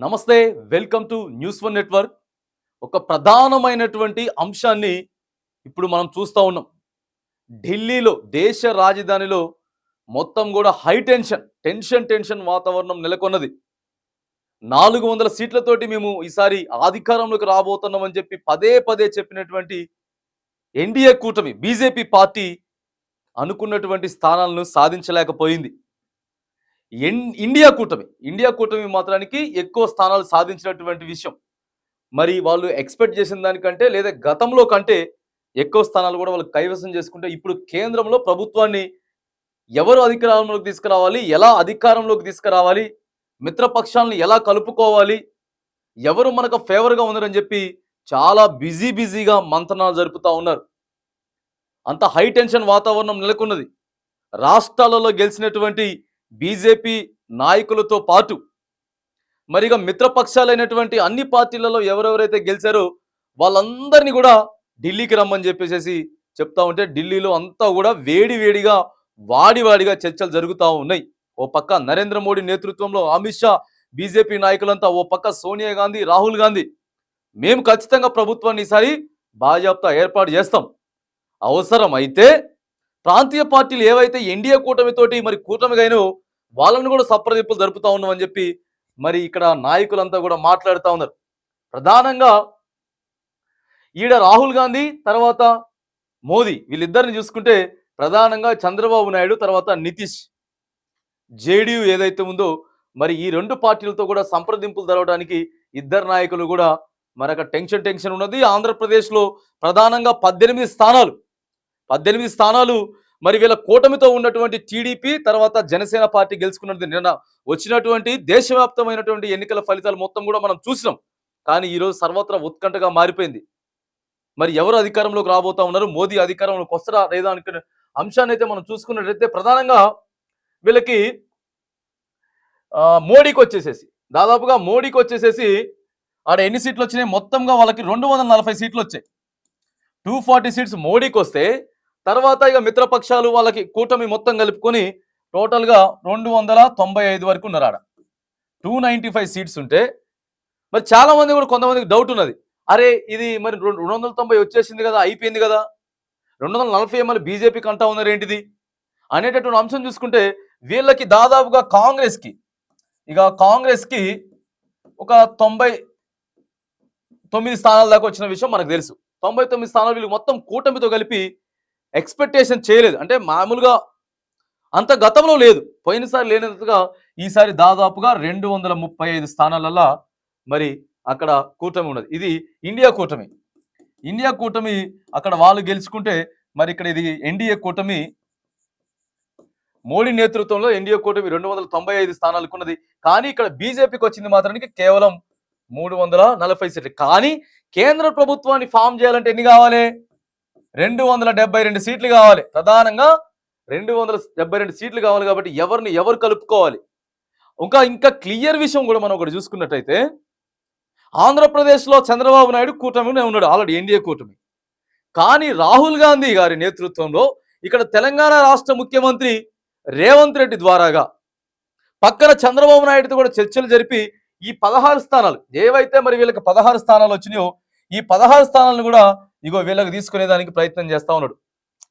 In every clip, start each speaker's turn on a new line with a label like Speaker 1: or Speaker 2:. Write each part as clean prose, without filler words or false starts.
Speaker 1: నమస్తే. Welcome to news one network. ఒక ప్రధానమైనటువంటి అంశాన్ని ఇప్పుడు మనం చూస్తూ ఉన్నాం. ఢిల్లీలో దేశ రాజధానిలో మొత్తం కూడా హై టెన్షన్ వాతావరణం నెలకొన్నది. 400 సీట్లతోటి మేము ఈసారి అధికారంలోకి రాబోతున్నామని చెప్పి పదే పదే చెప్పినటువంటి ఎన్డీఏ కూటమి బీజేపీ పార్టీ అనుకున్నటువంటి స్థానాలను సాధించలేకపోయింది. ఇండియా కూటమి మాత్రానికి ఎక్కువ స్థానాలు సాధించినటువంటి విషయం. మరి వాళ్ళు ఎక్స్పెక్ట్ చేసిన దానికంటే లేదా గతంలో కంటే ఎక్కువ స్థానాలు కూడా వాళ్ళు కైవసం చేసుకుంటే ఇప్పుడు కేంద్రంలో ప్రభుత్వాన్ని ఎవరు అధికారంలోకి తీసుకురావాలి, ఎలా అధికారంలోకి తీసుకురావాలి, మిత్రపక్షాలను ఎలా కలుపుకోవాలి, ఎవరు మనకు ఫేవర్గా ఉన్నారని చెప్పి చాలా బిజీగా మంతనాలు జరుపుతూ ఉన్నారు. అంత హై టెన్షన్ వాతావరణం నెలకొన్నది. రాష్ట్రాలలో గెలిచినటువంటి బీజేపీ నాయకులతో పాటు మరిగా మిత్రపక్షాలైనటువంటి అన్ని పార్టీలలో ఎవరెవరైతే గెలిచారో వాళ్ళందరినీ కూడా ఢిల్లీకి రమ్మని చెప్పేసి చెప్తా ఉంటే ఢిల్లీలో అంతా కూడా వేడిగా వాడిగా చర్చలు జరుగుతూ ఉన్నాయి. ఓ పక్క నరేంద్ర మోడీ నేతృత్వంలో అమిత్ షా బీజేపీ నాయకులంతా, ఓ పక్క సోనియా గాంధీ, రాహుల్ గాంధీ, మేము ఖచ్చితంగా ప్రభుత్వాన్ని ఈసారి బాజాప్తా ఏర్పాటు చేస్తాం, అవసరం అయితే ప్రాంతీయ పార్టీలు ఏవైతే ఎన్డీఏ కూటమితోటి మరి కూటమిగానో వాళ్ళని కూడా సప్రదిప్పులు జరుపుతా ఉన్నామని చెప్పి మరి ఇక్కడ నాయకులంతా కూడా మాట్లాడుతూ ఉన్నారు. ప్రధానంగా ఈడ రాహుల్ గాంధీ తర్వాత మోదీ వీళ్ళిద్దరిని చూసుకుంటే ప్రధానంగా చంద్రబాబు నాయుడు తర్వాత నితీష్ జేడీయూ ఏదైతే ఉందో మరి ఈ రెండు పార్టీలతో కూడా సంప్రదింపులు జరగడానికి ఇద్దరు నాయకులు కూడా మరొక టెన్షన్ ఉన్నది. ఆంధ్రప్రదేశ్లో ప్రధానంగా 18 స్థానాలు మరి వీళ్ళ కూటమితో ఉన్నటువంటి టీడీపీ తర్వాత జనసేన పార్టీ గెలుచుకున్నది. నిన్న వచ్చినటువంటి దేశవ్యాప్తమైనటువంటి ఎన్నికల ఫలితాలు మొత్తం కూడా మనం చూసినాం. కానీ ఈరోజు సర్వత్రా ఉత్కంఠగా మారిపోయింది. మరి ఎవరు అధికారంలోకి రాబోతా ఉన్నారు, మోదీ అధికారంలోకి వస్తారా లేదా అనుకునే అంశాన్ని అయితే మనం చూసుకున్నట్లయితే ప్రధానంగా వీళ్ళకి మోడీకి వచ్చేసేసి ఆడ ఎన్ని సీట్లు వచ్చినాయి, మొత్తంగా వాళ్ళకి 240 సీట్లు వచ్చాయి. 240 సీట్స్ మోడీకి వస్తే తర్వాత ఇక మిత్రపక్షాలు వాళ్ళకి కూటమి మొత్తం కలుపుకొని టోటల్గా 295 వరకు ఉన్నారు. ఆడ 295 సీట్స్ ఉంటే మరి చాలా మంది కూడా కొంతమందికి డౌట్ ఉన్నది, అరే ఇది మరి 290 వచ్చేసింది కదా, అయిపోయింది కదా, 240 మళ్ళీ బీజేపీకి అంటా ఉన్నారు ఏంటిది అనేటటువంటి అంశం చూసుకుంటే వీళ్ళకి దాదాపుగా కాంగ్రెస్కి ఒక 99 స్థానాల దాకా వచ్చిన విషయం మనకు తెలుసు. 99 స్థానాలు వీళ్ళు మొత్తం కూటమితో కలిపి ఎక్స్పెక్టేషన్ చేయలేదు. అంటే మామూలుగా అంత గతంలో లేదు, పోయినసారి లేనంతగా ఈసారి దాదాపుగా 235 స్థానాలలో మరి అక్కడ కూటమి ఉన్నది. ఇది ఇండియా కూటమి అక్కడ వాళ్ళు గెలుచుకుంటే మరి ఇక్కడ ఇది ఎన్డీఏ కూటమి మోడీ నేతృత్వంలో ఎన్డీఏ కూటమి 295 స్థానాలకు ఉన్నది. కానీ ఇక్కడ బీజేపీకి వచ్చింది మాత్రానికి కేవలం 340 సీట్లు. కానీ కేంద్ర ప్రభుత్వాన్ని ఫామ్ చేయాలంటే ఎన్ని కావాలి, 272 సీట్లు కావాలి. ప్రధానంగా 272 సీట్లు కావాలి. కాబట్టి ఎవరు కలుపుకోవాలి. ఇంకా క్లియర్ విషయం కూడా మనం ఒకటి చూసుకున్నట్టయితే ఆంధ్రప్రదేశ్లో చంద్రబాబు నాయుడు కూటమినే ఉన్నాడు, ఆల్రెడీ ఎన్డీఏ కూటమి. కానీ రాహుల్ గాంధీ గారి నేతృత్వంలో ఇక్కడ తెలంగాణ రాష్ట్ర ముఖ్యమంత్రి రేవంత్ రెడ్డి ద్వారాగా పక్కన చంద్రబాబు నాయుడుతో కూడా చర్చలు జరిపి ఈ 16 స్థానాలు ఏవైతే మరి వీళ్ళకి 16 స్థానాలు వచ్చినాయో ఈ 16 స్థానాలను కూడా ఇగో వీళ్ళకి తీసుకునేదానికి ప్రయత్నం చేస్తూ ఉన్నాడు.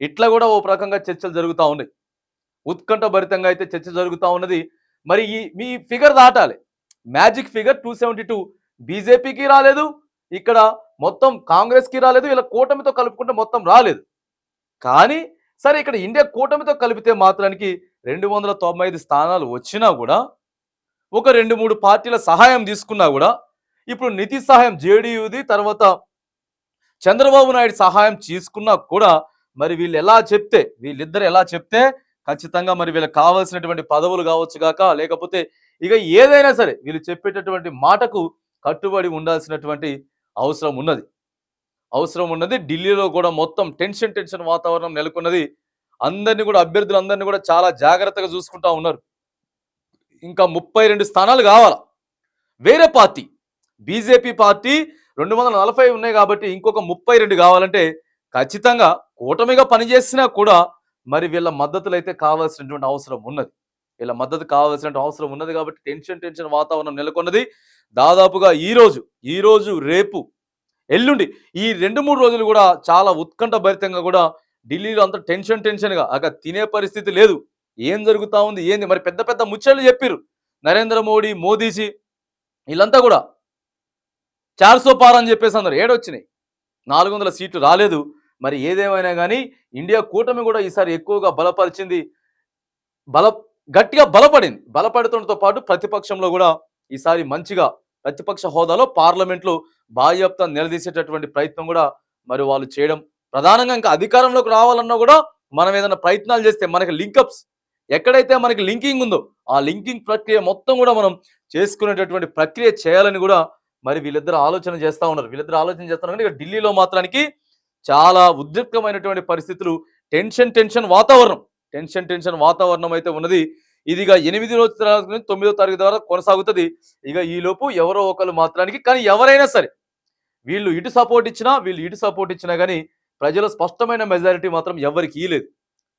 Speaker 1: ఇట్లా కూడా ఓ రకంగా చర్చలు జరుగుతూ ఉన్నాయి. ఉత్కంఠభరితంగా అయితే చర్చ జరుగుతూ ఉన్నది. మరి మీ ఫిగర్ దాటాలి, మ్యాజిక్ ఫిగర్ 272 బీజేపీకి రాలేదు, ఇక్కడ మొత్తం కాంగ్రెస్కి రాలేదు, వీళ్ళ కూటమితో కలుపుకుంటే మొత్తం రాలేదు. కానీ సరే ఇక్కడ ఇండియా కూటమితో కలిపితే మాత్రానికి 295 స్థానాలు వచ్చినా కూడా ఒక 2-3 పార్టీల సహాయం తీసుకున్నా కూడా ఇప్పుడు నితీష్ సహాయం జేడీయూది తర్వాత చంద్రబాబు నాయుడు సహాయం తీసుకున్నా కూడా మరి వీళ్ళిద్దరు ఎలా చెప్తే ఖచ్చితంగా మరి వీళ్ళకి కావాల్సినటువంటి పదవులు కావచ్చు గాక లేకపోతే ఇక ఏదైనా సరే వీళ్ళు చెప్పేటటువంటి మాటకు కట్టుబడి ఉండాల్సినటువంటి అవసరం ఉన్నది. ఢిల్లీలో కూడా మొత్తం టెన్షన్ వాతావరణం నెలకొన్నది. అభ్యర్థులందరినీ కూడా చాలా జాగ్రత్తగా చూసుకుంటా ఉన్నారు. ఇంకా 32 స్థానాలు కావాలా. వేరే పార్టీ బీజేపీ పార్టీ 240 ఉన్నాయి కాబట్టి ఇంకొక 32 కావాలంటే ఖచ్చితంగా కూటమిగా పనిచేసినా కూడా మరి వీళ్ళ మద్దతులు అయితే కావాల్సినటువంటి అవసరం ఉన్నది. ఇలా మద్దతు కావాల్సిన అవసరం ఉన్నది కాబట్టి టెన్షన్ వాతావరణం నెలకొన్నది. దాదాపుగా ఈ రోజు రేపు ఎల్లుండి ఈ 2-3 రోజులు కూడా చాలా ఉత్కంఠ భరితంగా కూడా ఢిల్లీలో అంతా టెన్షన్‌గా అక తినే పరిస్థితి లేదు. ఏం జరుగుతా ఉంది? ఏంది? మరి పెద్ద పెద్ద ముచ్చట్లు చెప్పిర్రు. నరేంద్ర మోడీ, మోదీజీ వీళ్ళంతా కూడా 400 పార్ అని చెప్పేసి అన్నారు. ఏడొచ్చినాయి? 400 సీట్లు రాలేదు. మరి ఏదేమైనా గానీ ఇండియా కూటమి కూడా ఈసారి ఎక్కువగా బలపరిచింది. బల గట్టిగా బలపడింది. బలపడటంతో పాటు ప్రతిపక్షంలో కూడా ఈసారి మంచిగా ప్రతిపక్ష హోదాలో పార్లమెంట్లో బాధ్యత నిలదీసేటటువంటి ప్రయత్నం కూడా మరి వాళ్ళు చేయడం. ప్రధానంగా ఇంకా అధికారంలోకి రావాలన్నా కూడా మనం ఏదైనా ప్రయత్నాలు చేస్తే మనకి లింకప్స్ ఎక్కడైతే మనకి లింకింగ్ ఉందో ఆ లింకింగ్ ప్రక్రియ మొత్తం కూడా మనం చేసుకునేటటువంటి ప్రక్రియ చేయాలని కూడా మరి వీళ్ళిద్దరు ఆలోచన చేస్తా ఉన్నారు. వీళ్ళిద్దరు ఆలోచన చేస్తున్నారు కానీ ఇక ఢిల్లీలో మాత్రానికి చాలా ఉద్రిక్తమైనటువంటి పరిస్థితులు, టెన్షన్ వాతావరణం. టెన్షన్ వాతావరణం అయితే ఉన్నది. ఇదిగా 8 రోజుల తర్వాత నుంచి 9వ తారీఖు ద్వారా కొనసాగుతుంది. ఇక ఈలోపు ఎవరో ఒకరు మాత్రానికి కానీ ఎవరైనా సరే వీళ్ళు ఇటు సపోర్ట్ ఇచ్చినా వీళ్ళు ఇటు సపోర్ట్ ఇచ్చినా కానీ ప్రజల స్పష్టమైన మెజారిటీ మాత్రం ఎవరికి ఇవ్వలేదు.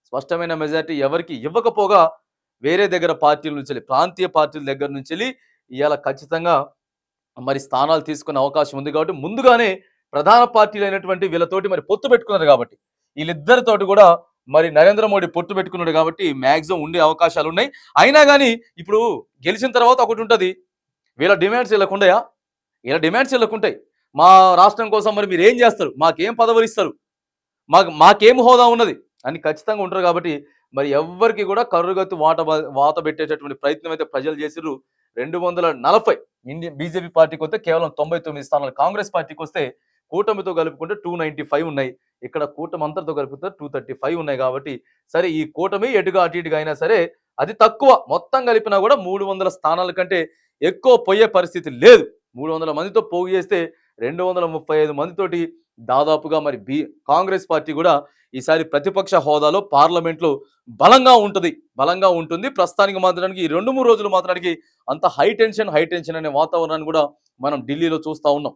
Speaker 1: స్పష్టమైన మెజారిటీ ఎవరికి ఇవ్వకపోగా వేరే దగ్గర పార్టీల నుంచి ప్రాంతీయ పార్టీల దగ్గర నుంచి ఇవాళ ఖచ్చితంగా మరి స్థానాలు తీసుకునే అవకాశం ఉంది కాబట్టి ముందుగానే ప్రధాన పార్టీలు అయినటువంటి వీళ్ళతోటి మరి పొత్తు పెట్టుకున్నారు కాబట్టి వీళ్ళిద్దరితోటి కూడా మరి నరేంద్ర మోడీ పొత్తు పెట్టుకున్నాడు కాబట్టి మ్యాక్సిమం ఉండే అవకాశాలు ఉన్నాయి. అయినా కానీ ఇప్పుడు గెలిచిన తర్వాత ఒకటి ఉంటుంది, వీళ్ళ డిమాండ్స్ వీళ్ళకు ఉండయా? వీళ్ళ డిమాండ్స్ వీళ్ళకు ఉంటాయి. మా రాష్ట్రం కోసం మరి మీరు ఏం చేస్తారు, మాకేం పదవులు ఇస్తారు, మాకేం హోదా ఉన్నది అని ఖచ్చితంగా ఉంటారు. కాబట్టి మరి ఎవ్వరికి కూడా కర్రుగత్తు వాత పెట్టేటటువంటి ప్రయత్నం అయితే ప్రజలు చేసిర్రు. 240 ఇండియన్ బీజేపీ పార్టీకి వస్తే కేవలం 99 స్థానాలు, కాంగ్రెస్ పార్టీకి వస్తే కూటమితో కలుపుకుంటే 295 ఉన్నాయి. ఇక్కడ కూటమి అంతటితో కలుపుకుంటే 235 ఉన్నాయి. కాబట్టి సరే ఈ కూటమి ఎటుగా అటు ఇటుగా అయినా సరే అది తక్కువ, మొత్తం కలిపినా కూడా 300 స్థానాల కంటే ఎక్కువ పోయే పరిస్థితి లేదు. 300 మందితో పోగు చేస్తే 235 మందితోటి దాదాపుగా మరి కాంగ్రెస్ పార్టీ కూడా ఈసారి ప్రతిపక్ష హోదాలో పార్లమెంట్లో బలంగా ఉంటుంది. ప్రస్తుతానికి మాత్రానికి ఈ 2-3 రోజులు మాత్రానికి అంత హై టెన్షన్ అనే వాతావరణాన్ని కూడా మనం ఢిల్లీలో చూస్తా ఉన్నాం.